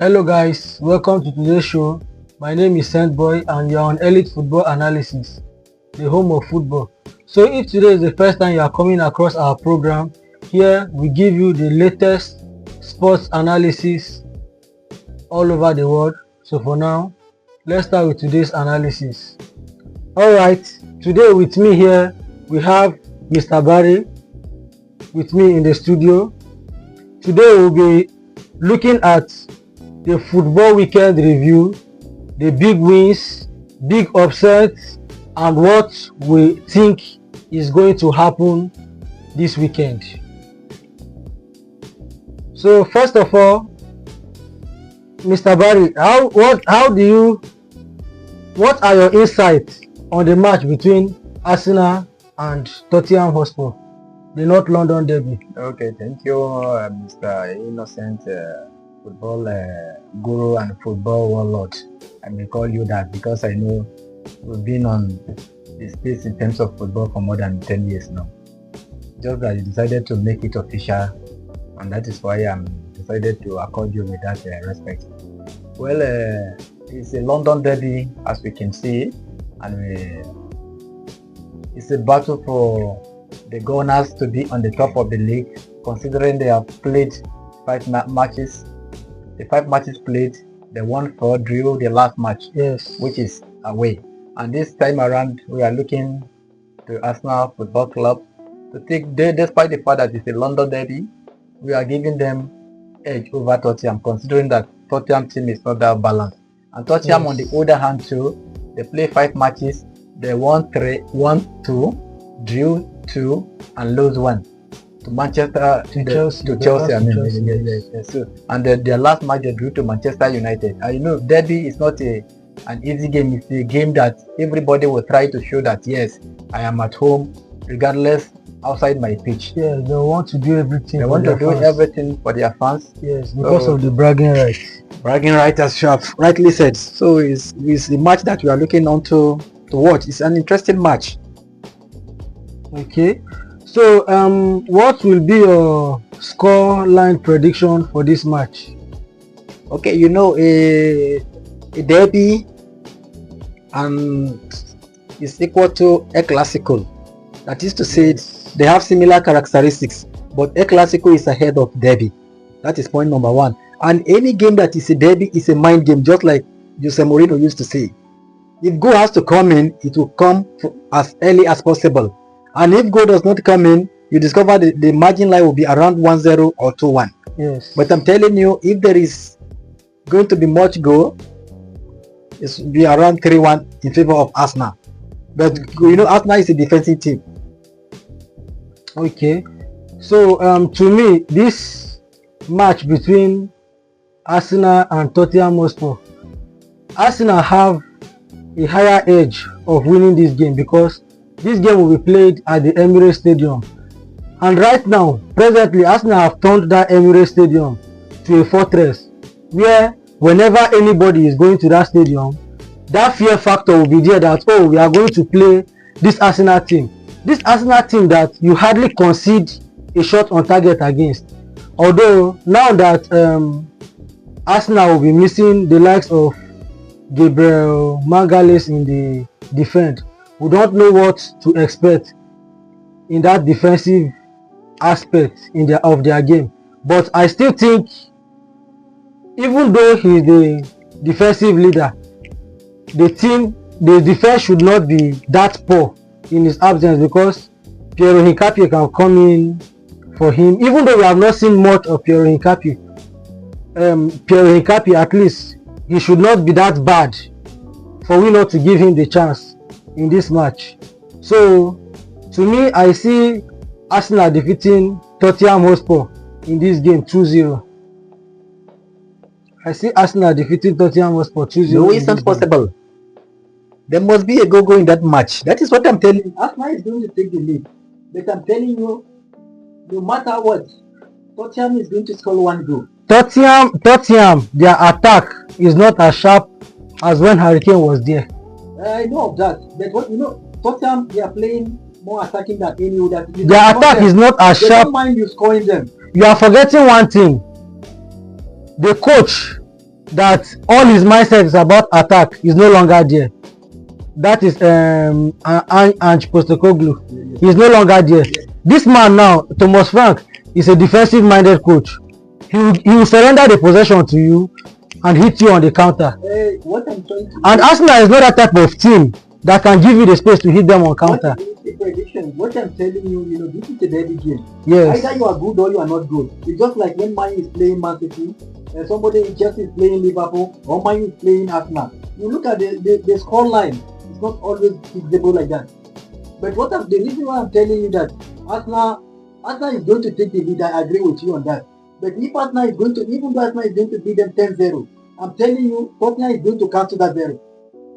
Hello guys, welcome to today's show. My name is Centboy and you're on Elite Football Analysis, the home of football. So if today is the first time you are coming across our program, here we give you the latest sports analysis all over the world. So for now, let's start with today's analysis. Alright, today with me here, we have Mr. Barry with me in the studio. Today we'll be looking at the football weekend review, the big wins, big upsets, and what we think is going to happen this weekend. So first of all, Mr. Barry, what are your insights on the match between Arsenal and Tottenham Hotspur, the North London derby? Okay, thank you, Mr. Innocent, football guru and football warlord. I may call you that because I know we've been on the space in terms of football for more than 10 years now. Just that you decided to make it official, and that is why I'm decided to accord you with that respect. Well, it's a London derby, as we can see, and it's a battle for the Gunners to be on the top of the league, considering they have played 5 matches. The 5 matches played, they won 4, drew the last match, Yes, which is away. And this time around, we are looking to Arsenal Football Club to take, despite the fact that it's a London derby, we are giving them edge over Tottenham, considering that Tottenham team is not that balanced. And Tottenham, Yes. on the other hand, too, they play 5 matches, they won 2, drew 2, and lose 1 to Manchester, Chelsea. Yes. So, and their last match they drew to Manchester United. And you know, derby is not an easy game. It's a game that everybody will try to show that yes, I am at home, regardless outside my pitch. Yeah, they want to do everything. They want to do everything for their fans. Yes, because of the bragging rights. Bragging rights, as you have rightly said. So it's the match that we are looking on to watch. It's an interesting match. Okay, so what will be your score line prediction for this match? Okay, you know, a derby and is equal to a classical. That is to say, they have similar characteristics, but a classical is ahead of derby. That is point number 1. And any game that is a derby is a mind game, just like Jose Mourinho used to say. If goal has to come in, it will come as early as possible. And if goal does not come in, you discover the margin line will be around 1-0 or 2-1. Yes. But I'm telling you, if there is going to be much goal, it will be around 3-1 in favor of Arsenal. But you know, Arsenal is a defensive team. Okay, so to me, this match between Arsenal and Tottenham Hotspur, Arsenal have a higher edge of winning this game because this game will be played at the Emirates Stadium, and right now, presently, Arsenal have turned that Emirates Stadium to a fortress where whenever anybody is going to that stadium, that fear factor will be there that, oh, we are going to play this Arsenal team. This Arsenal team that you hardly concede a shot on target against. Although now that Arsenal will be missing the likes of Gabriel Magalhaes in the defense, we don't know what to expect in that defensive aspect of their game. But I still think, even though he is the defensive leader, the defense should not be that poor in his absence, because Piero Hincapié can come in for him. Even though we have not seen much of Piero Hincapié, at least he should not be that bad for we not to give him the chance in this match. So to me, I see Arsenal defeating Tottenham Hotspur in this game 2-0. I see Arsenal defeating Tottenham Hotspur 2-0. No, it's not possible. There must be a go-go in that match. That is what I'm telling you. Arsenal is going to take the lead. But I'm telling you, no matter what, Tottenham is going to score 1 goal. Tottenham, their attack is not as sharp as when Harry Kane was there. I know of that. But what you know, Tottenham, they are playing more attacking than any other. Their attack is not as They sharp. don't mind you scoring them. You are forgetting one thing. The coach that all his mindset is about attack is no longer there. That is Ange Postecoglou. He is no longer there. This man now, Thomas Frank, is a defensive-minded coach. He will surrender the possession to you and hit you on the counter. What I'm trying to And Arsenal is not that type of team that can give you the space to hit them on counter. What I'm telling you, this is a derby game. Yes. Either you are good or you are not good. It's just like when Man is playing Man City, and somebody in Chelsea is playing Liverpool, or Man is playing Arsenal. You look at the score line. It's not always feasible like that. But the reason why I'm telling you that Arsenal is going to take the lead, I agree with you on that. But if Arsenal is going to, even though Arsenal is going to beat them 10-0, I'm telling you, Tottenham is going to cancel that 0.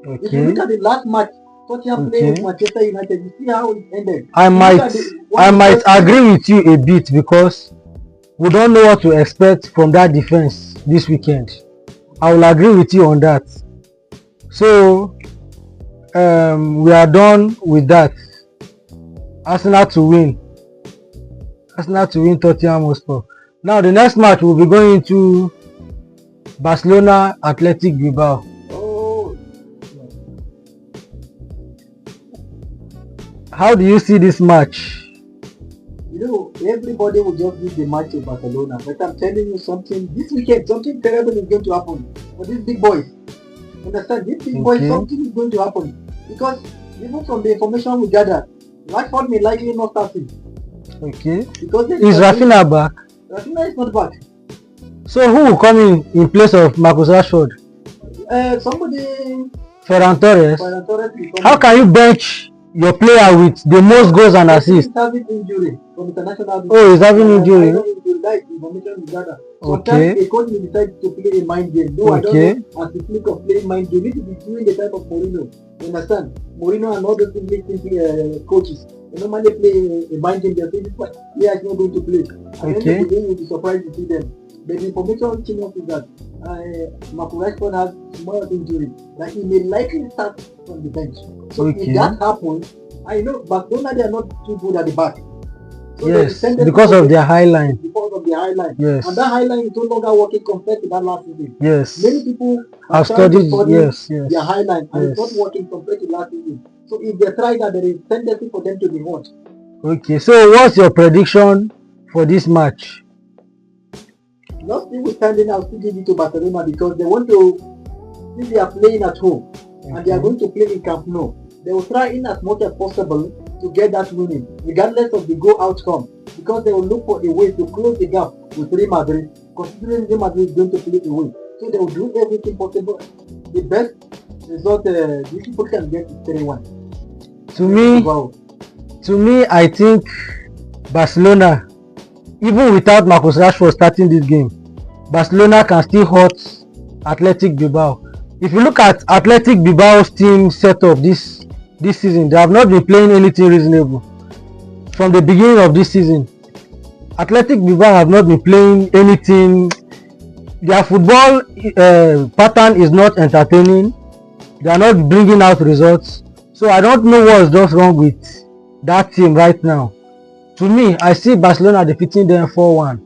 Okay. If you look at the last match, Tottenham played with Manchester United, you see how it ended. I might agree with you a bit because we don't know what to expect from that defense this weekend. I will agree with you on that. So we are done with that. Arsenal to win Tottenham Hotspur. Now the next match will be going into Barcelona Athletic Bilbao. How do you see this match? Everybody will just give the match to Barcelona, but I'm telling you something. This weekend, something terrible is going to happen for these big boys. Understand? These big boys, something is going to happen because even from the information we gathered, Rashford may likely not start it. Okay. Because is Rafinha back? Rafinha is not back. So who will come in place of Marcus Rashford? Somebody. Ferran Torres. How can you bench your player with the most goals and assists? He's having injury from international. Oh, he's having injury. That information is gathered. Okay. Sometimes a coach may decide to play a mind game. No, I don't know as the flick of playing mind game. It is doing the type of Mourinho. You understand? Mourinho and all those English coaches. They normally play a mind game. They say this one, is not going to play. And then the game will be surprised to see them. But the information reaching us is that Marcus Rashford has more injury. That he may likely start from the bench. So if that happens, I know Barcelona, they are not too good at the back. So yes, because of their high line. Because of their high line. Yes. And that high line is no longer working compared to that last season. Yes. Many people have studied their high line and it's not working compared to last season. So if they try that, there is tendency for them to be hurt. Okay, so what's your prediction for this match? Notwithstanding, I'll still give it to Barcelona because they want to, since they are playing at home and they are going to play in Camp Nou, they will try in as much as possible to get that winning, regardless of the goal outcome, because they will look for a way to close the gap with Real Madrid, considering Real Madrid is going to play away. So they will do everything possible. The best result these people can get is 3-1. To me, I think Barcelona, even without Marcus Rashford starting this game, Barcelona can still hurt Athletic Bilbao. If you look at Athletic Bilbao's team setup this season, they have not been playing anything reasonable. From the beginning of this season, Athletic Bilbao have not been playing anything. Their football pattern is not entertaining. They are not bringing out results. So I don't know what's just wrong with that team right now. To me, I see Barcelona defeating them 4-1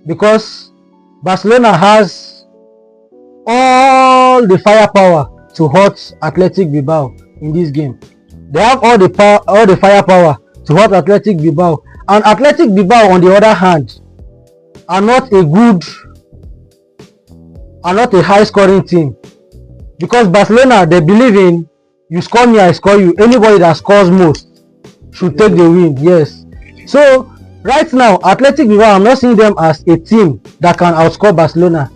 because Barcelona has all the firepower to hurt Athletic Bilbao in this game. They have all the firepower to hurt Athletic Bilbao, and Athletic Bilbao, on the other hand, are not a high-scoring team because Barcelona, they believe in you score me, I score you. Anybody that scores most should take the win. Yes. So right now, Athletic Bilbao, I'm not seeing them as a team that can outscore Barcelona.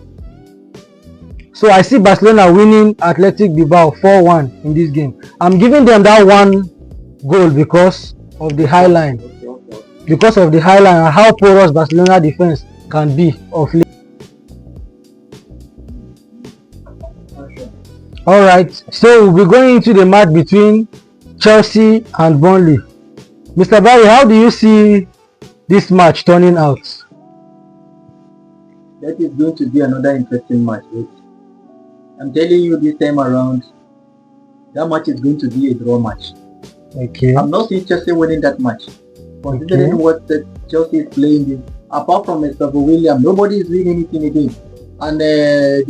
So I see Barcelona winning Athletic Bilbao 4-1 in this game. I'm giving them that one goal because of the high line. Because of the high line and how porous Barcelona defense can be of late. Alright, so we'll be going into the match between Chelsea and Burnley. Mr. Barry, how do you see this match turning out? That is going to be another interesting match. I'm telling you, this time around, that match is going to be a draw match. Okay. I'm not seeing Chelsea winning that match. Considering what Chelsea is playing, apart from Mr. William, nobody is doing anything again. and this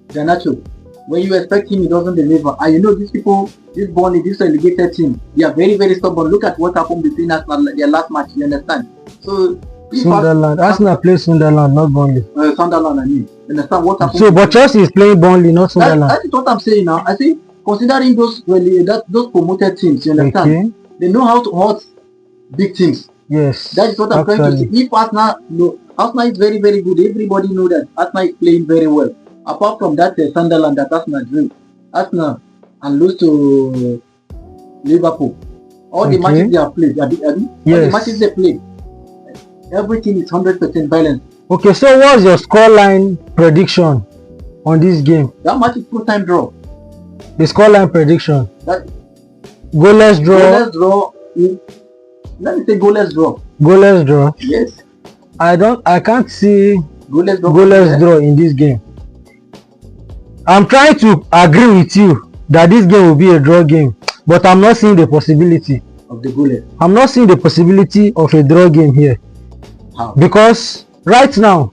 Garnacho. When you expect him, he doesn't deliver. And you know these people, this Burnley, this relegated team, they are very, very stubborn. Look at what happened between us and their last match. You understand? So Sunderland. Arsenal plays Sunderland, not Burnley. Sunderland, I mean. You understand what happened? So, but Chelsea is playing Burnley, not Sunderland. That is what I'm saying now. I think considering those promoted teams, you understand? Okay. They know how to hurt big teams. Yes. That is what I'm trying to say. If Arsenal is very, very good. Everybody know that Arsenal is playing very well. Apart from that, Sunderland that Arsenal drew. Arsenal and lose to Liverpool. All the matches they have played, all the matches they played, everything is 100% balanced. Okay, so what's your scoreline prediction on this game? That match is full-time draw. The scoreline prediction. Goalless draw. Goalless draw. Let me say goalless draw. Goalless draw. Yes. I can't see goalless draw in this game. I'm trying to agree with you that this game will be a draw game, but I'm not seeing the possibility of the goalless. I'm not seeing the possibility of a draw game here. How? Because right now,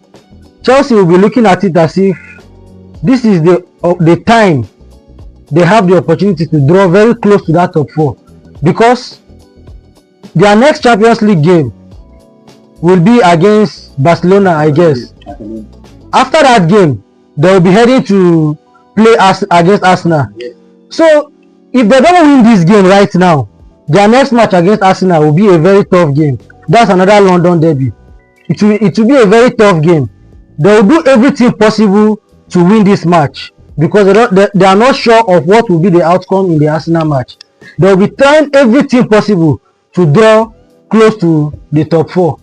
Chelsea will be looking at it as if this is the time they have the opportunity to draw very close to that top 4, because their next Champions League game will be against Barcelona, I guess. After that game, they will be heading to play against Arsenal. Yes. So if they don't win this game right now, their next match against Arsenal will be a very tough game. That's another London derby. It will be a very tough game. They will do everything possible to win this match, because they are not sure of what will be the outcome in the Arsenal match. They will be trying everything possible to draw close to the top 4,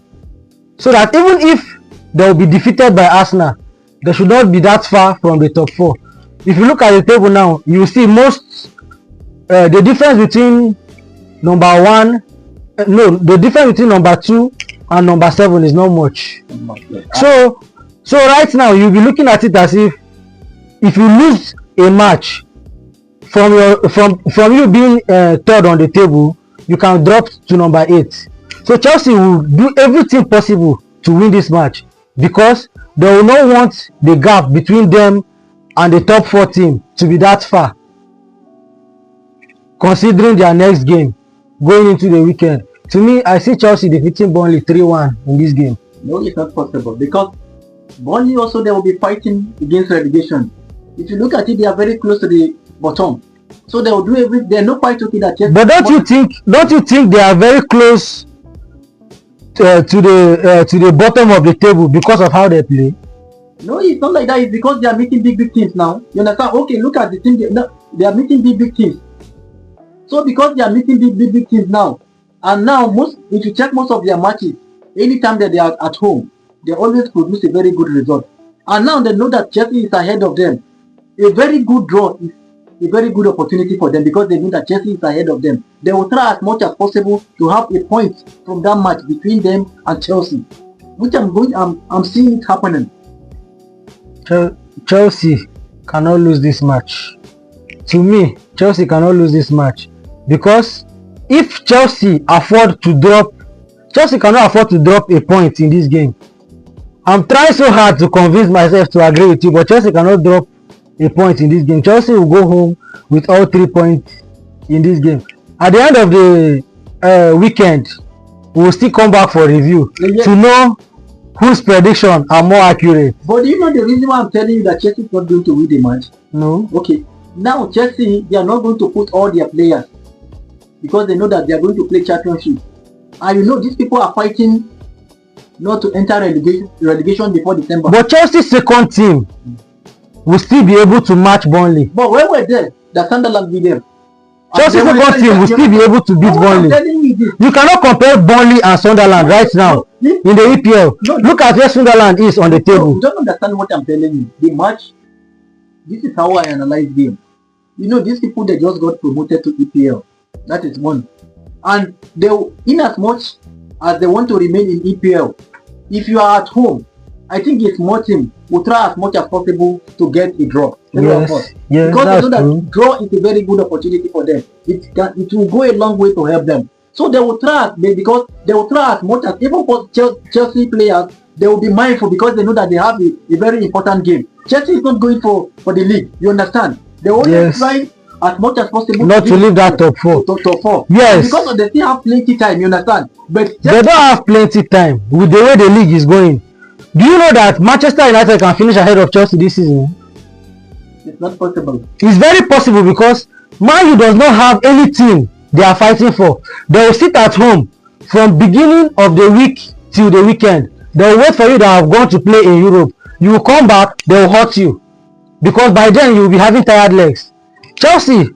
so that even if they will be defeated by Arsenal, they should not be that far from the top 4. If you look at the table now, you will see the difference between the difference between number 2 and number 7 is not much. So right now you'll be looking at it as if you lose a match from you being third on the table, you can drop to number 8. So Chelsea will do everything possible to win this match, because they will not want the gap between them and the top 4 team to be that far, considering their next game going into the weekend. To me, I see Chelsea defeating Burnley 3-1 in this game. No, it's not possible, because Burnley also, they will be fighting against relegation. If you look at it, they are very close to the bottom. So they will do they are not quite okay that Chelsea. But don't you think they are very close to the bottom of the table because of how they play? No, it's not like that. It's because they are meeting big teams now. You understand? Okay, look at the team. They are meeting big teams. So because they are meeting big teams now, and now if you check most of their matches, anytime that they are at home, they always produce a very good result. And now they know that Chelsea is ahead of them. A very good draw is a very good opportunity for them, because they know that Chelsea is ahead of them. They will try as much as possible to have a point from that match between them and Chelsea, which I'm seeing it happening. Chelsea cannot lose this match. To me, Chelsea cannot lose this match, because if Chelsea cannot afford to drop a point in this game. I'm trying so hard to convince myself to agree with you, but Chelsea cannot drop a point in this game. Chelsea will go home with all 3 points in this game. At the end of the weekend, we will still come back for review to know whose predictions are more accurate. But do you know the reason why I'm telling you that Chelsea is not going to win the match? No. Okay. Now Chelsea, they are not going to put all their players, because they know that they are going to play championship. And you know these people are fighting not to enter relegation before December. But Chelsea's second team will still be able to match Burnley. But when we're there, the Sunderland beat them. Chelsea's second team will still be able to beat Burnley. You cannot compare Burnley and Sunderland right now in the EPL. Look at where Sunderland is on the table. You don't understand what I'm telling you. The match, this is how I analyze game. You know, these people, they just got promoted to EPL. That is one. And they, in as much as they want to remain in EPL, if you are at home, I think it's more team will try as much as possible to get a draw. Yes, because they know that draw is a very good opportunity for them. It will go a long way to help them. So they will try, because they will try as much as, even for Chelsea players, they will be mindful because they know that they have a very important game. Chelsea is not going for the league. You understand? They always try as much as possible not to leave that top 4. Top 4. Yes. Because they still have plenty time. You understand? But Chelsea, they don't have plenty time with the way the league is going. Do you know that Manchester United can finish ahead of Chelsea this season? It's not possible. It's very possible because Man U does not have any team they are fighting for. They will sit at home from beginning of the week till the weekend. They will wait for you that have gone to play in Europe. You will come back, they will hurt you because by then you will be having tired legs. Chelsea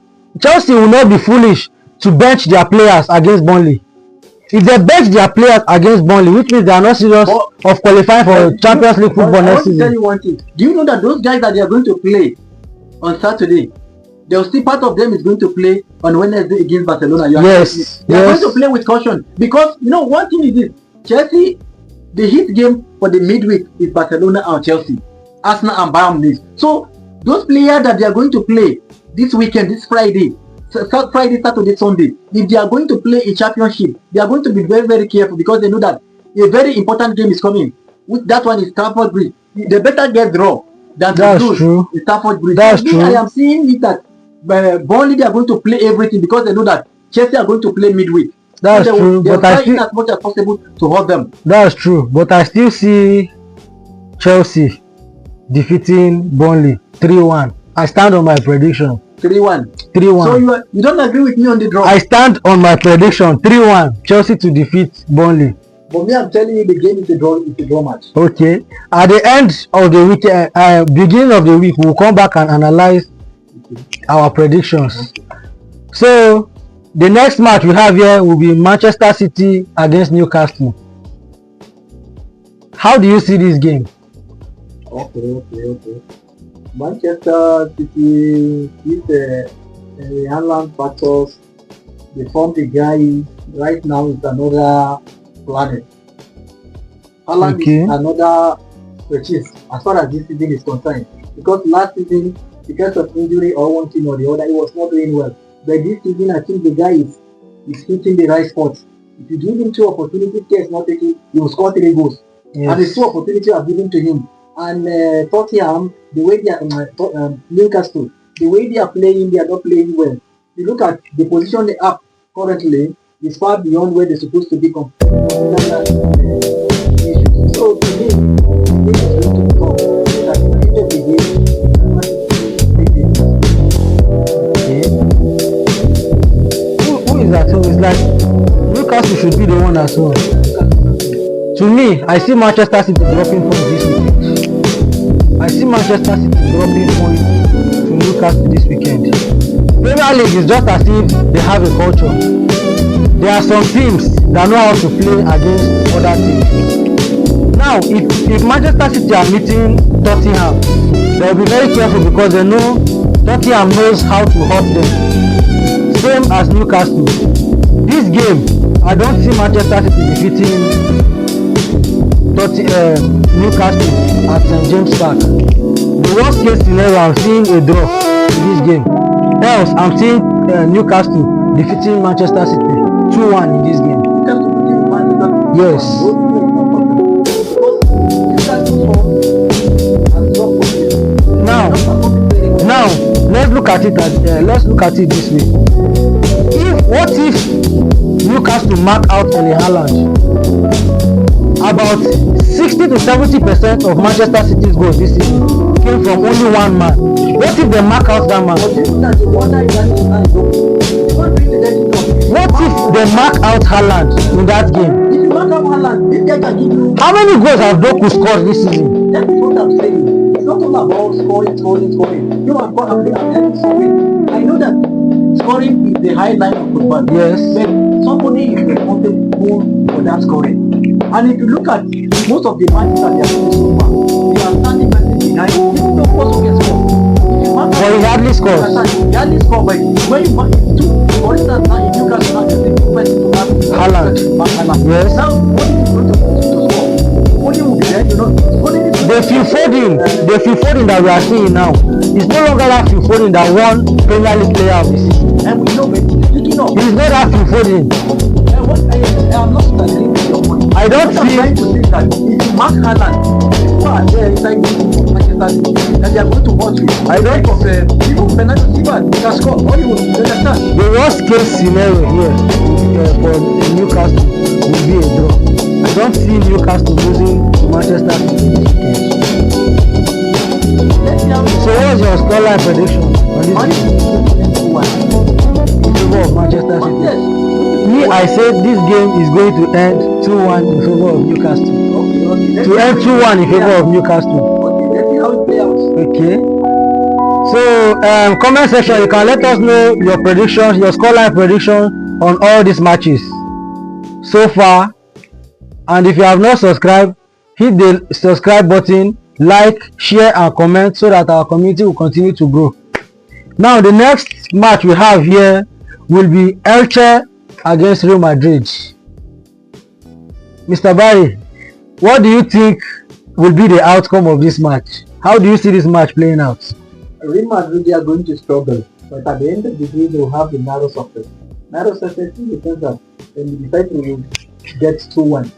will not be foolish to bench their players against Burnley. If they bench their players against Burnley, which means they are not serious of qualifying for Champions League football next season. I want to tell you one thing. Do you know that those guys that they are going to play on Saturday, they'll still part of them is going to play on Wednesday against Barcelona. Yes. They are going to play with caution because you know one thing is this: Chelsea, the hit game for the midweek is Barcelona and Chelsea, Arsenal and Bayern Munich. So those players that they are going to play this weekend, this Friday, Saturday, Sunday, if they are going to play a championship, they are going to be very, very careful because they know that a very important game is coming. That one is Stamford Bridge. They better get draw than to lose in Stamford Bridge. That's true. I am seeing it that Burnley they are going to play everything because they know that Chelsea are going to play midweek. That's so true. They but I try as much as possible to hold them. That's true. But I still see Chelsea defeating Burnley 3-1. I stand on my prediction. 3-1. 3-1. So you don't agree with me on the draw? I stand on my prediction 3-1. Chelsea to defeat Burnley. But me, I'm telling you, the game is a draw match. Okay. At the end of the week, beginning of the week, we'll come back and analyze our predictions. So the next match we have here will be Manchester City against Newcastle. How do you see this game? Okay. Manchester City is Haaland factors. They form the guy right now is another planet. Haaland is another purchase as far as this season is concerned. Because last season, because of injury or one thing or the other, he was not doing well. But this season, I think the guy is hitting the right spots. If you give him 2 opportunities, he's not taking, he will score 3 goals. Yes. And the 2 opportunities are given to him. And Tottenham, the way they are, Newcastle, the way they are playing, they are not playing well. You look at the position they are currently, is far beyond where they're supposed to be. So to me, the game is going to come. At the end of the game, who is at home? It's like Newcastle should be the one at home. To me, I see Manchester City dropping points this weekend. I see Manchester City dropping points to Newcastle this weekend. Premier League is just as if they have a culture. There are some teams that know how to play against other teams. Now, if Manchester City are meeting Tottenham, they'll be very careful because they know Tottenham knows how to hurt them. Same as Newcastle. This game, I don't see Manchester City defeating Newcastle at St. James Park. The worst case scenario, I'm seeing a draw in this game. Else, I'm seeing Newcastle defeating Manchester City 2-1 in this game. Yes. Now, let's look at it this way. What if Newcastle mark out Erling Haaland? About 60 to 70% of Manchester City's goals this season came from only one man. What if they mark out that man? What if they mark out Haaland in that game? If you mark out Haaland, this guy can give you. How many goals have Doku scored this season? That is what I'm saying. It's not all about scoring. You are scoring. I know that scoring is the highlight of football. Yes. But somebody is responsible for that scoring. And if you look at most of the matches that they are playing so far, they are standing behind. This is the first who gets scored. But he hardly scores. He hardly scores, but when you match it too, for instance, now in Newcastle, now you're taking person to have Haaland. Yes. Now, what is going to score? Only will be there, you know. The Phil Foden that we are seeing now is no longer that Phil Foden that won Premier League Player of the Season. And we know, but speaking of, he's not that Phil Foden. I'm not agreeing with your point. I don't What I'm trying see. to say is that if you mark Haaland, who are there inside Manchester City, that they are going to watch you. I don't- Think of even Bernardo Silva can score. All you understand. The worst case scenario here for Newcastle will be a draw. I don't see Newcastle losing to Manchester City this weekend. Let's see how So what's your scoreline prediction on this Man game City will in favor of Manchester City? Yes. Me, I said this game is going to end 2-1 in favor of Newcastle. Okay. To end 2-1 in favor of Newcastle. Okay, let's see how it plays out. Okay. So comment section, you can let us know your predictions, your scoreline prediction on all these matches so far. And if you have not subscribed, hit the subscribe button, like, share and comment so that our community will continue to grow. Now the next match we have here will be Elche against Real Madrid. Mr. Barry, what do you think will be the outcome of this match? How do you see this match playing out? Real Madrid, they are going to struggle, but at the end of the day, they will have the narrow success. Narrow success in the sense that when you decide to get 2-1.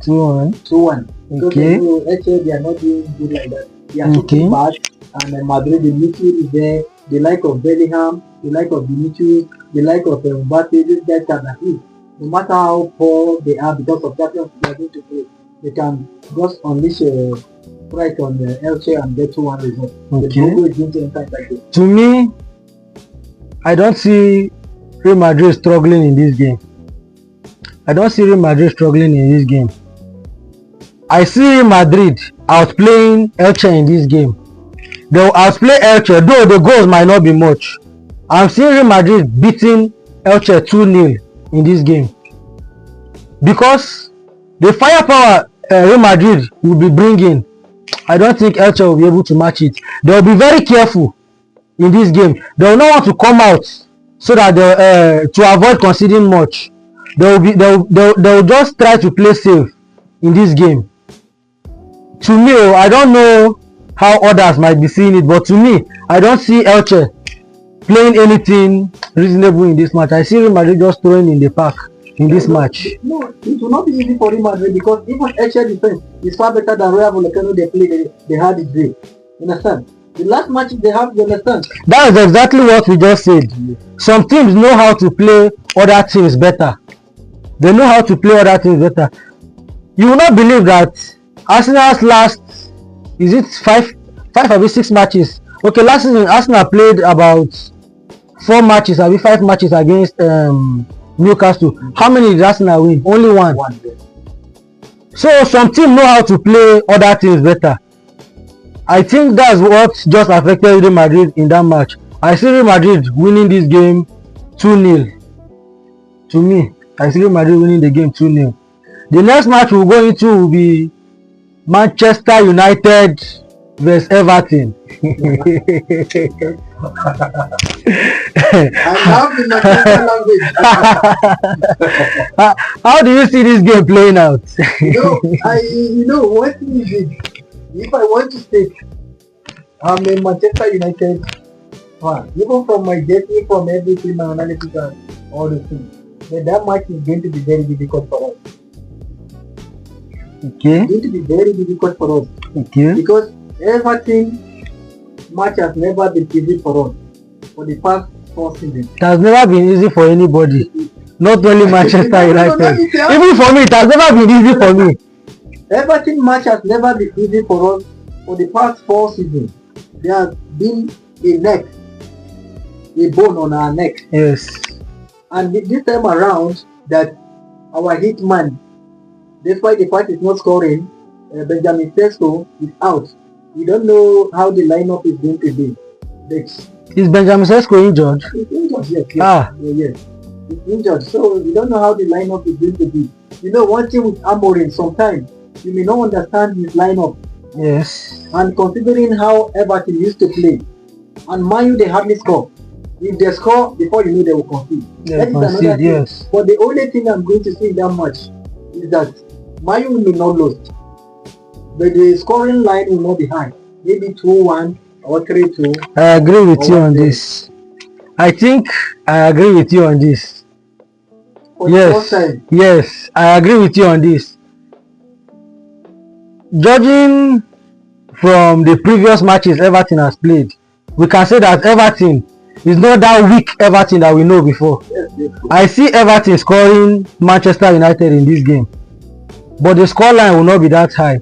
2-1. 2-1. Because Okay. actually they are not doing good like that. They are Okay. too bad. And Madrid, the midfield is there. The like of Bellingham, the like of Vinicius, the like of Mbappe, these guys can at least, no matter how poor they are because of Champions they are going to play, they can just unleash a strike on the Elche and get 2-1 result. Okay. The Bogo is going to enter like this. To me, I don't see Real Madrid struggling in this game. I don't see Real Madrid struggling in this game. I see Real Madrid outplaying Elche in this game. They will outplay Elche, though the goals might not be much. I'm seeing Real Madrid beating Elche 2-0 in this game. Because the firepower Real Madrid will be bringing, I don't think Elche will be able to match it. They will be very careful in this game. They will not want to come out so that they to avoid conceding much. They will just try to play safe in this game. To me, I don't know how others might be seeing it, but to me, I don't see Elche playing anything reasonable in this match. I see Real Madrid just throwing in the park in this match. No, it will not be easy for Real Madrid because even Elche defense is far better than Real Vallecano they played. They had it great. You understand? The last match they have, you understand? That is exactly what we just said. Some teams know how to play other teams better. They know how to play other teams better. You will not believe that Arsenal's last, is it five or 6 matches? Okay, last season Arsenal played about 4 matches, or 5 matches against Newcastle. How many did Arsenal win? Only one. So some teams know how to play other teams better. I think that's what just affected Real Madrid in that match. I see Real Madrid winning this game 2-0. To me, I see Real Madrid winning the game 2-0. The next match we'll go into will be Manchester United vs Everton. I love the Manchester language. How do you see this game playing out? What is it? If I want to state, I'm a Manchester United fan. Even from my destiny, from everything, my analysis and all the things. But that match is going to be very difficult for us. Okay. It's going to be very difficult for us. Okay. Because Everton match has never been easy for us for the past 4 seasons. It has never been easy for anybody. Not only Manchester United. Even for me, it has never been easy for me. Everton match has never been easy for us for the past 4 seasons. There has been a bone on our neck. Yes. And this time around, that our hitman, despite the fact he's not scoring, Benjamin Sesko is out. We don't know how the lineup is going to be. Is Benjamin Sesko injured? He's injured, yes. Yes. He's injured, so we don't know how the lineup is going to be. One thing with Amorim, sometimes you may not understand his lineup. Yes. And considering how Everton used to play, and Man U, they hardly score. If they score, before you know they will concede. That is another thing. Yes. But the only thing I'm going to see in that match is that Man U may not lose, but the scoring line will not be high. Maybe 2-1 or 3-2. I agree with you on this. I think I agree with you on this. For the first time. Yes, I agree with you on this. judging from the previous matches Everton has played, we can say that Everton is not that weak Everton that we know before. I see Everton scoring Manchester United in this game, but the scoreline will not be that high.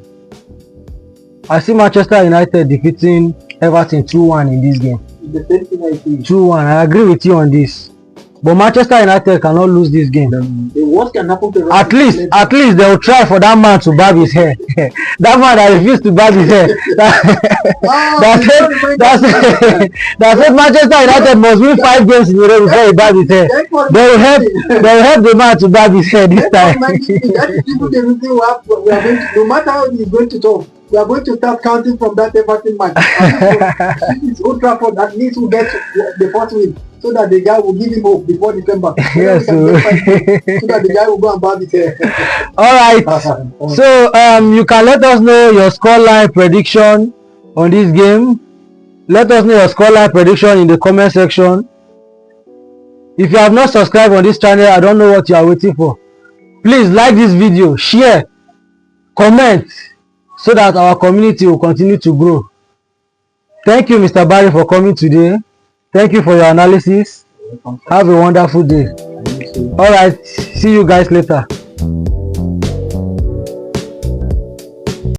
I see Manchester United defeating Everton 2-1 in this game. The same thing I see. 2-1. I agree with you on this. But Manchester United cannot lose this game. The worst can happen to At least they will try for that man to barb his hair. That man that refused to barb his hair. That said Manchester United must win 5 games in a row before he barb his hair. They will help the man to barb his hair this time. That is even the reason we are going to, no matter how he's going to talk, we are going to start counting from that Everton match. It's Old Trafford, at least we'll get the first win, so that the guy will give him hope before December. Yes, so that the guy will go and barb his hair. Alright, so you can let us know your scoreline prediction on this game. Let us know your scoreline prediction in the comment section. If you have not subscribed on this channel, I don't know what you are waiting for. Please like this video, share, comment, so that our community will continue to grow. Thank you, Mr. Barry, for coming today. Thank you for your analysis. Have a wonderful day. Alright, see you guys later.